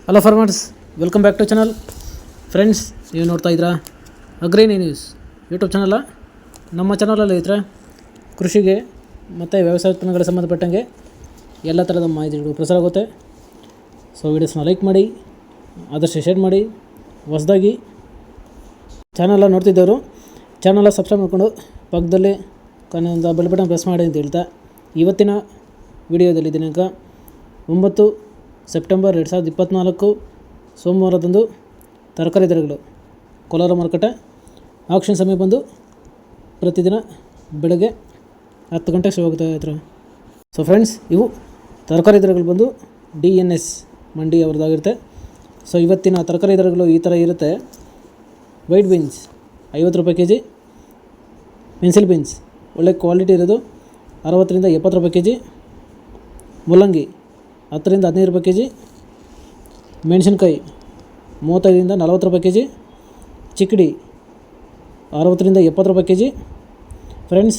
Hello farmers, welcome back to channel. Friends, ನೀವು ನೋಡ್ತಾ ಇದ್ದೀರಾ ಅಗ್ರಿನಿ ನ್ಯೂಸ್ ಯೂಟ್ಯೂಬ್ ಚಾನಲ. ನಮ್ಮ ಚಾನಲಲ್ಲಿ ಇದ್ರೆ ಕೃಷಿಗೆ ಮತ್ತು ವ್ಯವಸಾಯ ಉತ್ಪನ್ನಗಳಿಗೆ ಸಂಬಂಧಪಟ್ಟಂಗೆ ಎಲ್ಲ ಥರದ ಮಾಹಿತಿಗಳು ಪ್ರಸಾರ ಆಗುತ್ತೆ. ಸೊ ವೀಡಿಯೋಸ್ನ ಲೈಕ್ ಮಾಡಿ, ಆದಷ್ಟು ಶೇರ್ ಮಾಡಿ. ಹೊಸದಾಗಿ ಚಾನಲ ನೋಡ್ತಿದ್ದವರು ಚಾನಲ ಸಬ್ಸ್ಕ್ರೈಬ್ ಮಾಡಿಕೊಂಡು ಪಕ್ಕದಲ್ಲಿ ಒಂದು ಬೆಲ್ ಬಟನ್ ಪ್ರೆಸ್ ಮಾಡಿ ಅಂತ ಹೇಳ್ತಾ, ಇವತ್ತಿನ ವಿಡಿಯೋದಲ್ಲಿ ದಿನಾಂಕ 9 ಸೆಪ್ಟೆಂಬರ್ 2024 ಸೋಮವಾರದಂದು ತರಕಾರಿ ದರಗಳು ಕೋಲಾರ ಮಾರುಕಟ್ಟೆ ಆಕ್ಷನ್ ಸಮಯ ಬಂದು ಪ್ರತಿದಿನ ಬೆಳಗ್ಗೆ 10 ಗಂಟೆಗೆ ಶುರುವಾಗುತ್ತೆ ಹತ್ರ. ಸೊ ಫ್ರೆಂಡ್ಸ್, ಇವು ತರಕಾರಿ ದರಗಳು ಬಂದು DNS ಮಂಡಿ ಅವ್ರದ್ದಾಗಿರುತ್ತೆ. ಸೊ ಇವತ್ತಿನ ತರಕಾರಿ ದರಗಳು ಈ ಥರ ಇರುತ್ತೆ. ವೈಟ್ ಬೀನ್ಸ್ 50 ರೂಪಾಯಿ kg, ಪೆನ್ಸಿಲ್ ಬೀನ್ಸ್ ಒಳ್ಳೆ ಕ್ವಾಲಿಟಿ ಇರೋದು 60 ರಿಂದ 70 ರೂಪಾಯಿ kg, ಮುಲ್ಲಂಗಿ 10 ರಿಂದ 15 ರೂಪಾಯಿ kg, ಮೆಣಸಿನ್ಕಾಯಿ 35 ರಿಂದ 40 ರೂಪಾಯಿ kg, ಚಿಕ್ಕಡಿ 60 ರಿಂದ 70 ರೂಪಾಯಿ kg. ಫ್ರೆಂಡ್ಸ್,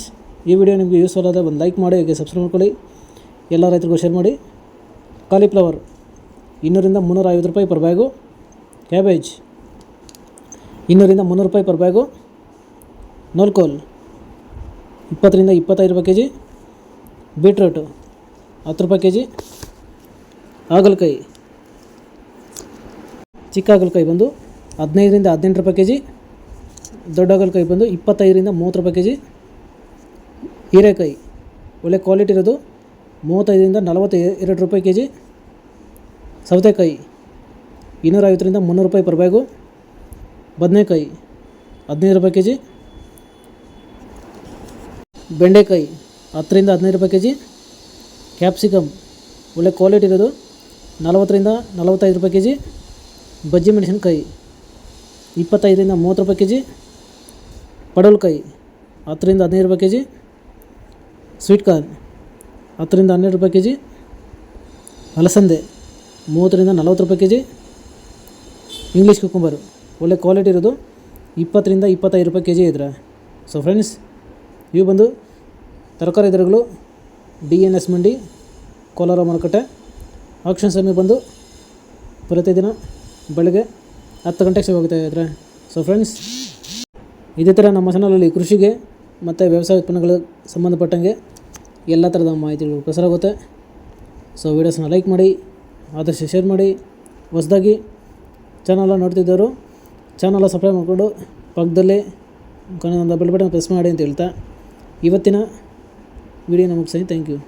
ಈ ವಿಡಿಯೋ ನಿಮಗೆ ಯೂಸ್ಫುಲ್ ಆದ ಒಂದು ಲೈಕ್ ಮಾಡಿ, ಹಾಗೆ ಸಬ್ಸ್ಕ್ರೈಬ್ ಮಾಡ್ಕೊಳ್ಳಿ, ಎಲ್ಲ ರೈತರಿಗೂ ಶೇರ್ ಮಾಡಿ. ಕಾಲಿಫ್ಲವರ್ 200 ರಿಂದ 350 ರೂಪಾಯಿ ಪರ್ ಬ್ಯಾಗು, ಕ್ಯಾಬೇಜ್ 200 ರಿಂದ 300 ರೂಪಾಯಿ ಪರ್ ಬ್ಯಾಗು, ನೋಲ್ಕೋಲ್ 20 ರಿಂದ 25 ರೂಪಾಯಿ kg, ಬೀಟ್ರೂಟು 10 ರೂಪಾಯಿ kg, ಹಾಗಲಕಾಯಿ ಚಿಕ್ಕ ಹಾಗಲಕಾಯಿ ಬಂದು 15 ರಿಂದ 18 ರೂಪಾಯಿ kg, ದೊಡ್ಡ ಹಾಗಲಕಾಯಿ ಬಂದು 25 ರಿಂದ 30 ರೂಪಾಯಿ kg, ಹೀರೆಕಾಯಿ ಒಳ್ಳೆ ಕ್ವಾಲಿಟಿ ಇರೋದು 35 ರಿಂದ 42 ರೂಪಾಯಿ kg, ಸೌತೆಕಾಯಿ 250 ರಿಂದ 300 ರೂಪಾಯಿ ಪರ್ ಬ್ಯಾಗು, ಬದನೆಕಾಯಿ 15 ರೂಪಾಯಿ kg, ಬೆಂಡೆಕಾಯಿ 10 ರಿಂದ 15 ರೂಪಾಯಿ kg, ಕ್ಯಾಪ್ಸಿಕಮ್ ಒಳ್ಳೆ ಕ್ವಾಲಿಟಿ ಇರೋದು 40 ರಿಂದ 45 ರೂಪಾಯಿ kg, ಬಜ್ಜಿ ಮೆಣಸಿನ್ಕಾಯಿ 25 ರಿಂದ 30 ರೂಪಾಯಿ kg, ಪಡವಲಕಾಯಿ 10 ರಿಂದ 15 ರೂಪಾಯಿ kg, ಸ್ವೀಟ್ ಕಾರ್ನ್ 10 ರಿಂದ 12 ರೂಪಾಯಿ kg, ಅಲಸಂದೆ 30 ರಿಂದ 40 ರೂಪಾಯಿ kg, ಇಂಗ್ಲೀಷ್ ಕುಕುಂಬರು ಒಳ್ಳೆ ಕ್ವಾಲಿಟಿ ಇರೋದು 20 ರಿಂದ 25 ರೂಪಾಯಿ kg ಇದ್ರೆ. ಸೊ ಫ್ರೆಂಡ್ಸ್, ಇವು ಬಂದು ತರಕಾರಿ ದರಗಳು DNS ಮಂಡಿ ಕೋಲಾರ ಮಾರುಕಟ್ಟೆ ಆಕ್ಷನ್ ಸಮಯ ಬಂದು ಪ್ರತಿದಿನ ಬೆಳಗ್ಗೆ 10 ಗಂಟೆಗೆ ಶುರುವಾಗುತ್ತೆ ಇದ್ರೆ. ಸೊ ಫ್ರೆಂಡ್ಸ್, ಇದೇ ಥರ ನಮ್ಮ ಚಾನಲಲ್ಲಿ ಕೃಷಿಗೆ ಮತ್ತು ವ್ಯವಸಾಯ ಉತ್ಪನ್ನಗಳಿಗೆ ಸಂಬಂಧಪಟ್ಟಂಗೆ ಎಲ್ಲ ಥರದ ಮಾಹಿತಿಗಳು ಪ್ರಸಾರ ಆಗುತ್ತೆ. ಸೊ ವೀಡಿಯೋಸ್ನ ಲೈಕ್ ಮಾಡಿ, ಆದಷ್ಟು ಶೇರ್ ಮಾಡಿ. ಹೊಸದಾಗಿ ಚಾನಲ ನೋಡ್ತಿದ್ದವರು ಚಾನಲ ಸಬ್ಸ್ಕ್ರೈಬ್ ಮಾಡಿಕೊಂಡು ಪಕ್ಕದಲ್ಲೇ ಒಂದು ಬೆಲ್ ಬಟನ್ ಪ್ರೆಸ್ ಮಾಡಿ ಅಂತ ಹೇಳ್ತಾ, ಇವತ್ತಿನ ವಿಡಿಯೋನ ಮುಗಿಸಿ. Thank you.